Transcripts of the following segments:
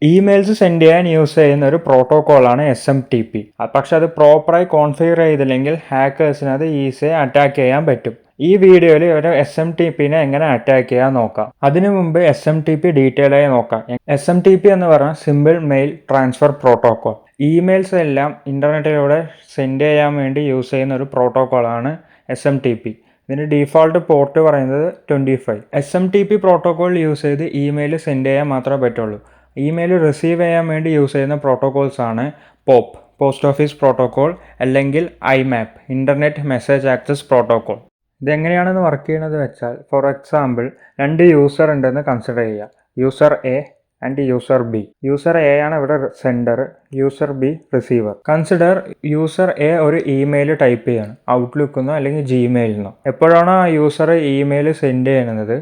Emails send ചെയ്യാൻ use ചെയ്യുന്ന ഒരു പ്രോട്ടോക്കോളാണ് SMTP. പക്ഷെ അത് പ്രോപ്പറായി കോൺഫിഗർ ചെയ്തില്ലെങ്കിൽ ഹാക്കേഴ്സിന് അത് ഈസിയായി അറ്റാക്ക് ചെയ്യാൻ പറ്റും. ഈ വീഡിയോയിൽ ഒരു SMTPനെ എങ്ങനെ അറ്റാക്ക് ചെയ്യാൻ നോക്കാം. അതിനു മുമ്പ് SMTP ഡീറ്റെയിൽ ആയി നോക്കാം. SMTP എന്ന് പറഞ്ഞാൽ simple mail transfer protocol. Emails എല്ലാം ഇന്റർനെറ്റിലൂടെ സെൻഡ് ചെയ്യാൻ വേണ്ടി യൂസ് ചെയ്യുന്ന ഒരു പ്രോട്ടോക്കോളാണ് SMTP. ഇതിൻ്റെ ഡീഫോൾട്ട് പോർട്ട് പറയുന്നത് 25. SMTP പ്രോട്ടോക്കോൾ യൂസ് ചെയ്ത് ഇമെയിൽ സെൻഡ് ചെയ്യാൻ മാത്രമേ പറ്റുള്ളൂ. ഇമെയിൽ റിസീവ് ചെയ്യാൻ വേണ്ടി യൂസ് ചെയ്യുന്ന പ്രോട്ടോക്കോൾസ് ആണ് POP, പോസ്റ്റ് ഓഫീസ് പ്രോട്ടോക്കോൾ, അല്ലെങ്കിൽ IMAP, internet message access protocol. ഇതെങ്ങനെയാണെന്ന് വർക്ക് ചെയ്യണമെന്ന് വെച്ചാൽ, ഫോർ എക്സാമ്പിൾ 2 യൂസർ ഉണ്ടെന്ന് കൺസിഡർ ചെയ്യുക. User A and user B. User A ആണ് ഇവിടെ sender, user B receiver. Consider user A ഒരു ഇമെയിൽ ടൈപ്പ് ചെയ്യാണ്, ഔട്ട്ലുക്കിന്നോ അല്ലെങ്കിൽ ജിമെയിലിന്നോ. എപ്പോഴാണോ ആ യൂസർ ഇമെയിൽ സെൻഡ് ചെയ്യുന്നത്,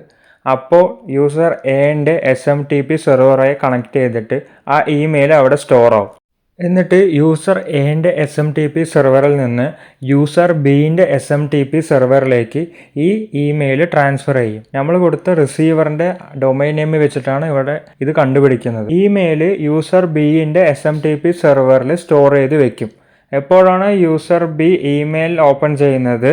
അപ്പോൾ യൂസർ എന്റെ SMTP സെർവറായി കണക്ട് ചെയ്തിട്ട് ആ ഇമെയിൽ അവിടെ സ്റ്റോർ ആവും. എന്നിട്ട് യൂസർ എന്റെ SMTP സെർവറിൽ നിന്ന് യൂസർ ബിന്റെ SMTP സെർവറിലേക്ക് ഈ ഇമെയിൽ ട്രാൻസ്ഫർ ചെയ്യും. നമ്മൾ കൊടുത്ത റിസീവറിന്റെ ഡൊമൈൻ നെയിം വെച്ചിട്ടാണ് ഇവിടെ ഇത് കണ്ടുപിടിക്കുന്നത്. ഇമെയിൽ യൂസർ ബിന്റെ SMTP സെർവറിൽ സ്റ്റോർ ചെയ്ത് വെക്കും. എപ്പോഴാണ് യൂസർ ബി ഇമെയിൽ ഓപ്പൺ ചെയ്യുന്നത്,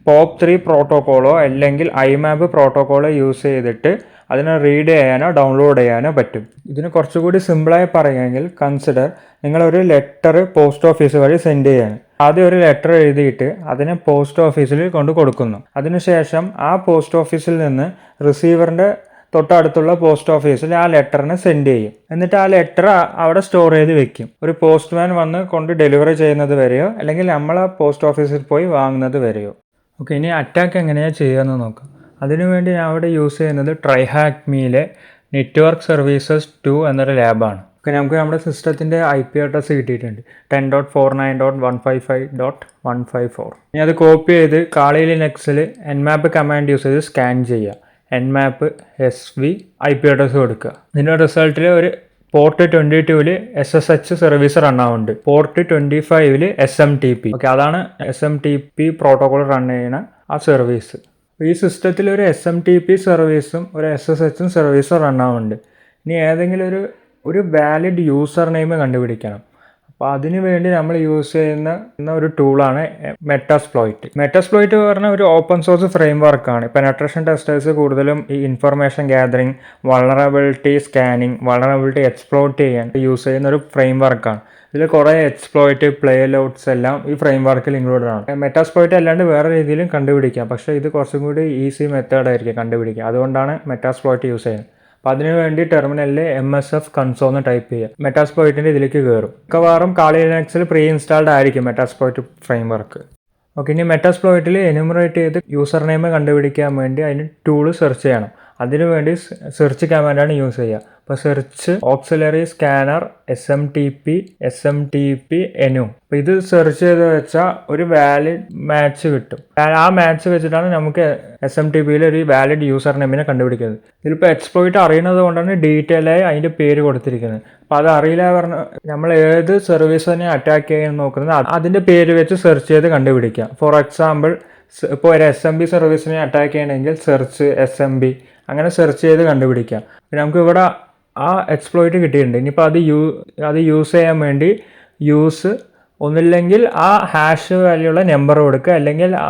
POP3 പ്രോട്ടോക്കോളോ അല്ലെങ്കിൽ IMAP പ്രോട്ടോക്കോളോ യൂസ് ചെയ്തിട്ട് അതിനെ റീഡ് ചെയ്യാനോ ഡൗൺലോഡ് ചെയ്യാനോ പറ്റും. ഇതിന് കുറച്ചുകൂടി സിമ്പിളായി പറയുകയാണെങ്കിൽ, കൺസിഡർ നിങ്ങളൊരു ലെറ്റർ പോസ്റ്റ് ഓഫീസ് വഴി സെൻഡ് ചെയ്യാണ്. ആദ്യം ഒരു ലെറ്റർ എഴുതിയിട്ട് അതിനെ പോസ്റ്റ് ഓഫീസിൽ കൊണ്ട് കൊടുക്കുന്നു. അതിനുശേഷം ആ പോസ്റ്റ് ഓഫീസിൽ നിന്ന് റിസീവറിൻ്റെ തൊട്ടടുത്തുള്ള പോസ്റ്റ് ഓഫീസിൽ ആ ലെറ്ററിനെ സെൻഡ് ചെയ്യും. എന്നിട്ട് ആ ലെറ്റർ അവിടെ സ്റ്റോർ ചെയ്ത് വെക്കും. ഒരു പോസ്റ്റ്മാൻ വന്ന് കൊണ്ട് ഡെലിവറി ചെയ്യുന്നത് വരെയോ അല്ലെങ്കിൽ നമ്മൾ ആ പോസ്റ്റ് ഓഫീസിൽ പോയി വാങ്ങുന്നത് വരെയോ. ഓക്കെ, ഇനി അറ്റാക്ക് എങ്ങനെയാണ് ചെയ്യുകയെന്ന് നോക്കാം. അതിനുവേണ്ടി ഞാൻ അവിടെ യൂസ് ചെയ്യുന്നത് TryHackMeയിലെ നെറ്റ്വർക്ക് സർവീസസ് 2 എന്നൊരു ലാബാണ്. ഓക്കെ, നമുക്ക് നമ്മുടെ സിസ്റ്റത്തിൻ്റെ IP അഡ്രസ്സ് കിട്ടിയിട്ടുണ്ട്, 10.49.155.154. ഇനി അത് കോപ്പി ചെയ്ത് കാളി ലിനക്സിൽ nmap കമാൻഡ് യൂസ് ചെയ്ത് സ്കാൻ ചെയ്യുക. nmap sv IP അഡ്രസ്സ് കൊടുക്കുക. ഇതിൻ്റെ റിസൾട്ടിൽ ഒരു പോർട്ട് 22-ൽ SSH സർവീസ് റൺ ആവുന്നുണ്ട്, പോർട്ട് 25-ൽ SMTP. ഓക്കെ, അതാണ് SMTP പ്രോട്ടോകോൾ റൺ ചെയ്യുന്ന ആ സർവീസ്. ഈ സിസ്റ്റത്തിൽ ഒരു SMTP സർവീസും ഒരു SSH സർവീസും റൺ ആവുന്നുണ്ട്. ഇനി ഏതെങ്കിലും ഒരു വാലിഡ് യൂസർ നെയിം കണ്ടുപിടിക്കണം. അപ്പോൾ അതിനു വേണ്ടി നമ്മൾ യൂസ് ചെയ്യുന്ന ഒരു ടൂളാണ് മെറ്റാസ്പ്ലോയിറ്റ്. മെറ്റാസ്പ്ലോയിറ്റ് പറഞ്ഞാൽ ഒരു ഓപ്പൺ സോഴ്സ് ഫ്രെയിം വർക്കാണ്. പെനട്രേഷൻ ടെസ്റ്റേഴ്സ് കൂടുതലും ഈ information gathering, vulnerability scanning, vulnerability exploit ചെയ്യാൻ യൂസ് ചെയ്യുന്ന ഒരു ഫ്രെയിം വർക്കാണ്. ഇതിൽ കുറേ എക്സ്പ്ലോയിറ്റ് പ്ലേ ഔട്ട്സ് എല്ലാം ഈ ഫ്രെയിം വർക്കിൽ ഇൻക്ലൂഡഡ് ആണ്. മെറ്റാസ്പ്ലോയിറ്റ് അല്ലാണ്ട് വേറെ രീതിയിലും കണ്ടുപിടിക്കാം, പക്ഷേ ഇത് കുറച്ചും കൂടി ഈസി മെത്തേഡായിരിക്കും കണ്ടുപിടിക്കുക. അതുകൊണ്ടാണ് മെറ്റാസ്പ്ലോയിറ്റ് യൂസ് ചെയ്യുന്നത്. അപ്പോൾ അതിനുവേണ്ടി ടെർമിനലിൽ MSF കൺസോൾ എന്ന് ടൈപ്പ് ചെയ്യുക. മെറ്റാസ്പ്ലോയിറ്റിൻ്റെ ഇതിലേക്ക് കയറും. മിക്കവാറും കാളി ലിനക്സിൽ പ്രീ ഇൻസ്റ്റാൾഡ് ആയിരിക്കും മെറ്റാസ്പ്ലോയിറ്റ് ഫ്രെയിം വർക്ക്. ഓക്കെ, ഇനി മെറ്റാസ്പ്ലോയിറ്റിൽ എനുമറേറ്റ് ചെയ്ത് യൂസർ നെയിം കണ്ടുപിടിക്കാൻ വേണ്ടി അതിന് ടൂള് സെർച്ച് ചെയ്യണം. അതിനുവേണ്ടി സെർച്ച് കമാൻഡാണ് യൂസ് ചെയ്യുക. അപ്പോൾ search auxiliary scanner SMTP enu. അപ്പോൾ ഇത് സെർച്ച് ചെയ്ത് വെച്ചാൽ ഒരു വാലിഡ് മാച്ച് കിട്ടും. ആ മാച്ച് വെച്ചിട്ടാണ് നമുക്ക് SMTPയിൽ ഒരു വാലിഡ് യൂസർ നെയിമിനെ കണ്ടുപിടിക്കുന്നത്. ഇതിലിപ്പോൾ എക്സ്പ്ലോയിറ്റ് അറിയുന്നത് കൊണ്ടാണ് ഡീറ്റെയിൽ ആയി അതിൻ്റെ പേര് കൊടുത്തിരിക്കുന്നത്. അപ്പോൾ അത് അറിയില്ല പറഞ്ഞാൽ നമ്മൾ ഏത് സർവീസിനെ അറ്റാക്ക് ചെയ്യാൻ നോക്കുന്നത് അതിൻ്റെ പേര് വെച്ച് സെർച്ച് ചെയ്ത് കണ്ടുപിടിക്കാം. ഫോർ എക്സാമ്പിൾ, ഇപ്പോൾ ഒരു SMB സർവീസിനെ അറ്റാക്ക് ചെയ്യണമെങ്കിൽ സെർച്ച് SMB അങ്ങനെ സെർച്ച് ചെയ്ത് കണ്ടുപിടിക്കാം. പിന്നെ നമുക്ക് ഇവിടെ ആ എക്സ്പ്ലോയിറ്റ് കിട്ടിയിട്ടുണ്ട്. ഇനിയിപ്പോൾ അത് യൂസ് ചെയ്യാൻ വേണ്ടി യൂസ് ഒന്നില്ലെങ്കിൽ ആ ഹാഷ് വാല്യുള്ള നമ്പർ കൊടുക്കുക, അല്ലെങ്കിൽ ആ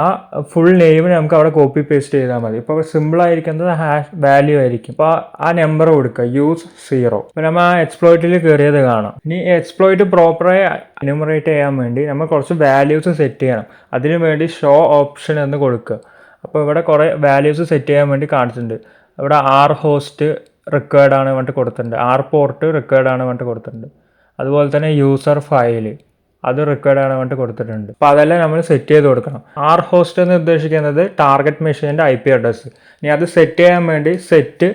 ഫുൾ നെയിം നമുക്ക് അവിടെ കോപ്പി പേസ്റ്റ് ചെയ്താൽ മതി. ഇപ്പോൾ സിമ്പിളായിരിക്കുന്നത് ഹാഷ് വാല്യൂ ആയിരിക്കും. അപ്പോൾ ആ നമ്പർ കൊടുക്കുക, യൂസ് 0. അപ്പോൾ നമ്മൾ ആ എക്സ്പ്ലോയിറ്റിൽ കയറിയത് കാണാം. ഇനി എക്സ്പ്ലോയിറ്റ് പ്രോപ്പറായി എന്യൂമറേറ്റ് ചെയ്യാൻ വേണ്ടി നമ്മൾ കുറച്ച് വാല്യൂസ് സെറ്റ് ചെയ്യണം. അതിനു വേണ്ടി ഷോ ഓപ്ഷൻ എന്ന് കൊടുക്കുക. അപ്പോൾ ഇവിടെ കുറേ വാല്യൂസ് സെറ്റ് ചെയ്യാൻ വേണ്ടി കാണിച്ചിട്ടുണ്ട്. ഇവിടെ R ഹോസ്റ്റ് റിക്വയർഡ് ആണ് പറഞ്ഞിട്ട് കൊടുത്തിട്ടുണ്ട്, R പോർട്ട് റിക്വയർഡ് ആണ് പറഞ്ഞിട്ട് കൊടുത്തിട്ടുണ്ട്. അതുപോലെ തന്നെ യൂസർ ഫയൽ അത് റിക്വയർഡ് ആണ് പറഞ്ഞിട്ട് കൊടുത്തിട്ടുണ്ട്. അപ്പോൾ അതെല്ലാം നമ്മൾ സെറ്റ് ചെയ്ത് കൊടുക്കണം. R ഹോസ്റ്റ് എന്ന് ഉദ്ദേശിക്കുന്നത് ടാർഗറ്റ് മെഷീൻ്റെ IP അഡ്രസ്സ്. ഇനി അത് സെറ്റ് ചെയ്യാൻ വേണ്ടി സെറ്റ്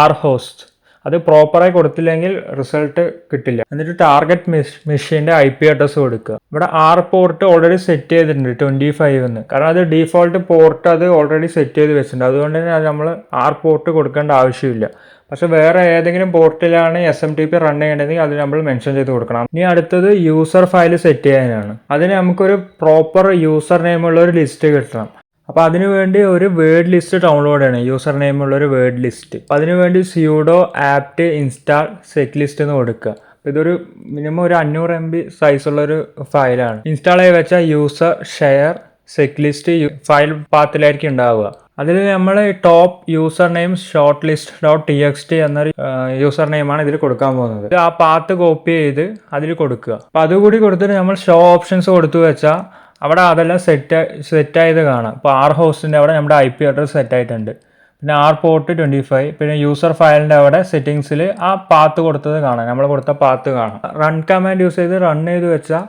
R ഹോസ്റ്റ് അത് പ്രോപ്പറായി കൊടുത്തില്ലെങ്കിൽ റിസൾട്ട് കിട്ടില്ല. എന്നിട്ട് ടാർഗറ്റ് മെഷീൻ്റെ IP അഡ്രസ്സ് കൊടുക്കുക. ഇവിടെ R പോർട്ട് ഓൾറെഡി സെറ്റ് ചെയ്തിട്ടുണ്ട് 25 എന്ന്, കാരണം അത് ഡീഫോൾട്ട് പോർട്ട് അത് ഓൾറെഡി സെറ്റ് ചെയ്ത് വെച്ചിട്ടുണ്ട്. അതുകൊണ്ട് തന്നെ അത് നമ്മൾ R പോർട്ട് കൊടുക്കേണ്ട ആവശ്യമില്ല. പക്ഷെ വേറെ ഏതെങ്കിലും പോർട്ടിലാണ് SMTP റൺ ചെയ്യേണ്ടതെങ്കിൽ അത് നമ്മൾ മെൻഷൻ ചെയ്ത് കൊടുക്കണം. ഇനി അടുത്തത് യൂസർ ഫയൽ സെറ്റ് ചെയ്യാനാണ്. അതിന് നമുക്കൊരു പ്രോപ്പർ യൂസർ നെയിമുള്ള ഒരു ലിസ്റ്റ് കിട്ടണം. അപ്പോൾ അതിനുവേണ്ടി ഒരു വേർഡ് ലിസ്റ്റ് ഡൗൺലോഡ് ചെയ്യണം, യൂസർ നെയിം ഉള്ളൊരു വേർഡ് ലിസ്റ്റ്. അപ്പോൾ അതിനുവേണ്ടി sudo apt install checklist എന്ന് കൊടുക്കുക. ഇതൊരു മിനിമം ഒരു 500 MB സൈസുള്ളൊരു ഫയലാണ്. ഇൻസ്റ്റാൾ ചെയ്ത് വെച്ചാൽ യൂസർ ഷെയർ ചെക്ക്ലിസ്റ്റ് ഫയൽ പാത്തിലായിരിക്കും ഉണ്ടാവുക. അതിൽ നമ്മൾ top user name short list .txt എന്നൊരു യൂസർ നെയിമാണ് ഇതിൽ കൊടുക്കാൻ പോകുന്നത്. ആ പാത്ത് കോപ്പി ചെയ്ത് അതിൽ കൊടുക്കുക. അപ്പോൾ അതുകൂടി കൊടുത്തിട്ട് നമ്മൾ ഷോ ഓപ്ഷൻസ് കൊടുത്തു വെച്ചാൽ അവിടെ അതെല്ലാം സെറ്റായത് കാണാം. ഇപ്പോൾ R ഹോസ്റ്റിൻ്റെ അവിടെ നമ്മുടെ IP അഡ്രസ് സെറ്റ് ആയിട്ടുണ്ട്. പിന്നെ R പോർട്ട് 25, പിന്നെ യൂസർ ഫയലിൻ്റെ അവിടെ സെറ്റിങ്സിൽ ആ പാത്ത് കൊടുത്തത് കാണാം, നമ്മൾ കൊടുത്ത പാത്ത് കാണാം. റൺ കമാൻഡ് യൂസ് ചെയ്ത് റൺ ചെയ്ത് വെച്ചാൽ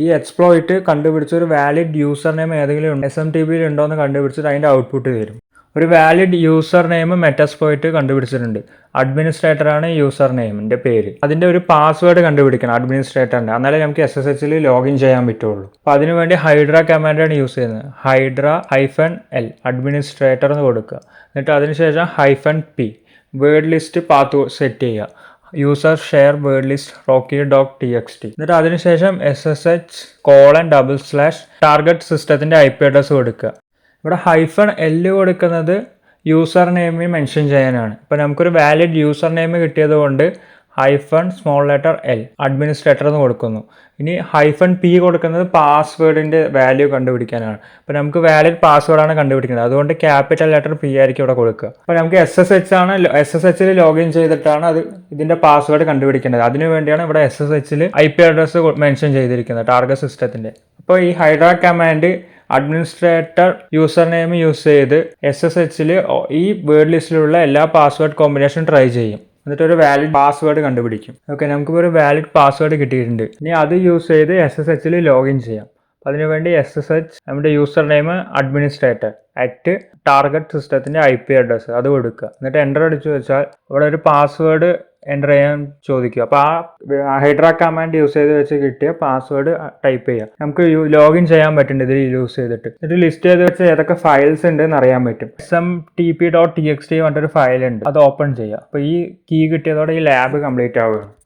ഈ എക്സ്പ്ലോയിറ്റ് കണ്ടുപിടിച്ച് ഒരു വാലിഡ് യൂസർ നെയിം ഏതെങ്കിലും SMTPയിൽ ഉണ്ടോ എന്ന് കണ്ടുപിടിച്ചിട്ട് അതിൻ്റെ ഔട്ട്പുട്ട് തരും. ഒരു valid user name Metasploit കണ്ടുപിടിച്ചിട്ടുണ്ട്. അഡ്മിനിസ്ട്രേറ്ററാണ് user നെയിമിൻ്റെ പേര്. അതിൻ്റെ ഒരു പാസ്വേഡ് കണ്ടുപിടിക്കണം അഡ്മിനിസ്ട്രേറ്ററിൻ്റെ, എന്നാലേ നമുക്ക് SSHൽ ലോഗിൻ ചെയ്യാൻ പറ്റുള്ളൂ. അപ്പോൾ അതിനുവേണ്ടി ഹൈഡ്ര കമാൻഡാണ് യൂസ് ചെയ്യുന്നത്. ഹൈഡ്ര -l അഡ്മിനിസ്ട്രേറ്റർ എന്ന് കൊടുക്കുക. എന്നിട്ട് അതിനുശേഷം -p word list path set ചെയ്യുക. User share word list rocky.txt. എന്നിട്ട് അതിനുശേഷം SSH:// ടാർഗറ്റ് സിസ്റ്റത്തിൻ്റെ IP അഡ്രസ് കൊടുക്കുക. ഇവിടെ -l കൊടുക്കുന്നത് യൂസർ നെയിമിൽ മെൻഷൻ ചെയ്യാനാണ്. ഇപ്പോൾ നമുക്കൊരു വാലിഡ് യൂസർ നെയിം കിട്ടിയത് കൊണ്ട് -l അഡ്മിനിസ്ട്രേറ്റർ എന്ന് കൊടുക്കുന്നു. ഇനി -p കൊടുക്കുന്നത് പാസ്വേഡിൻ്റെ വാല്യൂ കണ്ടുപിടിക്കാനാണ്. അപ്പോൾ നമുക്ക് വാലിഡ് പാസ്വേഡാണ് കണ്ടുപിടിക്കുന്നത്, അതുകൊണ്ട് ക്യാപിറ്റൽ ലെറ്റർ P ആയിരിക്കും ഇവിടെ കൊടുക്കുക. അപ്പോൾ നമുക്ക് SSHൽ ലോഗിൻ ചെയ്തിട്ടാണ് അത് ഇതിൻ്റെ പാസ്വേഡ് കണ്ടുപിടിക്കേണ്ടത്. അതിനു വേണ്ടിയാണ് ഇവിടെ SSHൽ IP അഡ്രസ് മെൻഷൻ ചെയ്തിരിക്കുന്നത് ടാർഗറ്റ് സിസ്റ്റത്തിൻ്റെ. അപ്പോൾ ഈ Hydra command administrator user name use ചെയ്ത് SSHൽ ഈ വേർഡ് ലിസ്റ്റിലുള്ള എല്ലാ പാസ്വേഡ് കോമ്പിനേഷൻ ട്രൈ ചെയ്യും. എന്നിട്ട് ഒരു വാലിഡ് പാസ്വേഡ് കണ്ടുപിടിക്കും. ഓക്കെ, നമുക്കിപ്പോൾ ഒരു വാലിഡ് പാസ്വേഡ് കിട്ടിയിട്ടുണ്ട്. ഇനി അത് യൂസ് ചെയ്ത് SSHൽ ലോഗിൻ ചെയ്യാം. അപ്പോൾ അതിനുവേണ്ടി SSH നമ്മുടെ യൂസർ നെയിം അഡ്മിനിസ്ട്രേറ്റർ ടാർഗറ്റ് സിസ്റ്റത്തിൻ്റെ IP അഡ്രസ്സ് അത് കൊടുക്കുക. എന്നിട്ട് എൻ്റർ അടിച്ചു വെച്ചാൽ ഇവിടെ ഒരു പാസ്വേഡ് എൻ്റർ ചെയ്യാൻ ചോദിക്കുക. അപ്പോൾ ആ ഹൈഡ്ര കമാൻഡ് യൂസ് ചെയ്ത് വെച്ച് കിട്ടിയ പാസ്വേഡ് ടൈപ്പ് ചെയ്യുക. നമുക്ക് ലോഗിൻ ചെയ്യാൻ പറ്റുന്നുണ്ട് ഇതിൽ യൂസ് ചെയ്തിട്ട്. എന്നിട്ട് ലിസ്റ്റ് ചെയ്ത് വെച്ച് ഏതൊക്കെ ഫയൽസ് ഉണ്ട് എന്ന് അറിയാൻ പറ്റും. smtp.txt പറഞ്ഞൊരു ഫയൽ ഉണ്ട്, അത് ഓപ്പൺ ചെയ്യുക. അപ്പോൾ ഈ കീ കിട്ടിയതോടെ ഈ ലാബ് കംപ്ലീറ്റ് ആവുകയാണ്.